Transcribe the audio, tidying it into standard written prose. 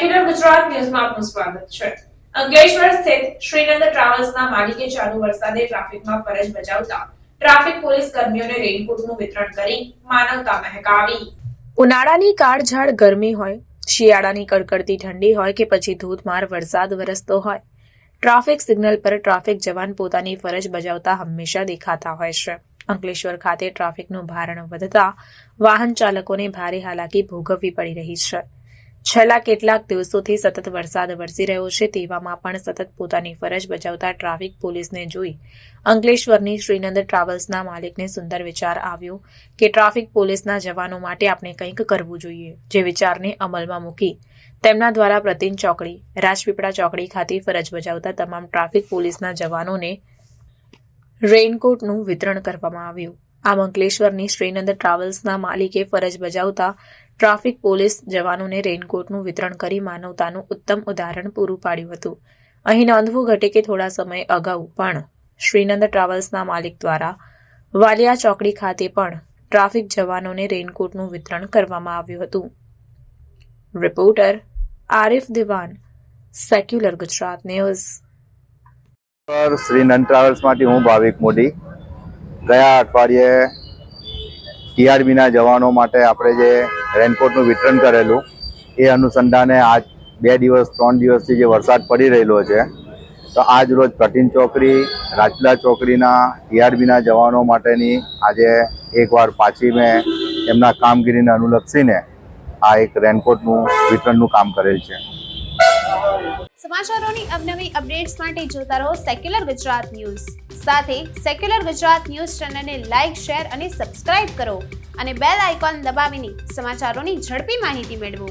Secular Gujarat ન્યૂઝમાં આપનું સ્વાગત છે। અંકલેશ્વર સ્થિત શ્રીનંદ ટ્રાવેલ્સના માલિકે ચાલુ વરસાદે ટ્રાફિકમાં ફરજ બજાવતા ટ્રાફિક પોલીસ કર્મીઓને રેઇનકોટનું વિતરણ કરી માનવતા મહેકાવી। ઉનાળાની કાળઝાળ ગરમી હોય, શિયાળાની કડકડતી ઠંડી હોય કે પછી ધોધમાર વરસાદ વરસતો હોય, ટ્રાફિક સિગ્નલ પર ટ્રાફિક જવાન પોતાની ફરજ બજાવતા હંમેશા દેખાતા હોય છે। અંકલેશ્વર ખાતે ટ્રાફિકનું ભારણ વધતા વાહન ચાલકોને ભારે હાલાકી ભોગવવી પડી રહી છે। છેલ્લા કેટલાક દિવસોથી સતત વરસાદ વરસી રહ્યો છે, તેવામાં પણ સતત પોતાની ફરજ બજાવતા ટ્રાફિક પોલીસને જોઈ અંકલેશ્વરની શ્રીનંદ ટ્રાવેલ્સના માલિકને સુંદર વિચાર આવ્યો કે ટ્રાફિક પોલીસના જવાનો માટે આપણે કંઈક કરવું જોઈએ। જે વિચારને અમલમાં મૂકી તેમના દ્વારા પ્રતિન ચોકડી, રાજપીપળા ચોકડી ખાતે ફરજ બજાવતા તમામ ટ્રાફિક પોલીસના જવાનોને રેઇનકોટનું વિતરણ કરવામાં આવ્યું। આમ અંકલેશ્વરની શ્રીનંદ ટ્રાવેલ્સના માલિકે ફરજ બજાવતા ટ્રાફિક પોલીસ જવાનોને રેઇનકોટનું વિતરણ કરી માનવતાનું ઉત્તમ ઉદાહરણ પૂરું પાડ્યું હતું। અહીં નોંધવું ઘટે કે થોડા સમય અગાઉ પણ શ્રીનંદ ટ્રાવેલ્સના માલિક દ્વારા વાલિયા ચોકડી ખાતે પણ ટ્રાફિક જવાનોને રેઇનકોટનું વિતરણ કરવામાં આવ્યું હતું। Reporter Arif Diwan, secular Gujarat news. Shrinand ટ્રાવેલ્સમાંથી હું ભાવિક મોદી। ગયા અઠવાડિયે ટીઆરબીના જવાનો માટે આપણે જે રેનકોટનું વિતરણ કરેલું એ અનુસંધાને આજ 3 દિવસથી જે વરસાદ પડી રહેલો છે, તો આજ રોજ પ્રતિન ચોકડી, રાજપીપળા ચોકડીના ટીઆરબીના જવાનો માટેની આજે એકવાર પાછી મેં એમના કામગીરીને અનુલક્ષીને આ એક રેનકોટનું વિતરણનું કામ કરેલ છે। સમાચારોની અવનવી અપડેટ્સ માટે જોતા રહો સેક્યુલર ગુજરાત ન્યૂઝ। સાથે સેક્યુલર ગુજરાત ન્યૂઝ ચેનલને લાઇક, શેર અને સબસ્ક્રાઇબ કરો અને બેલ આઇકોન દબાવીને સમાચારોની ઝડપી માહિતી મેળવો।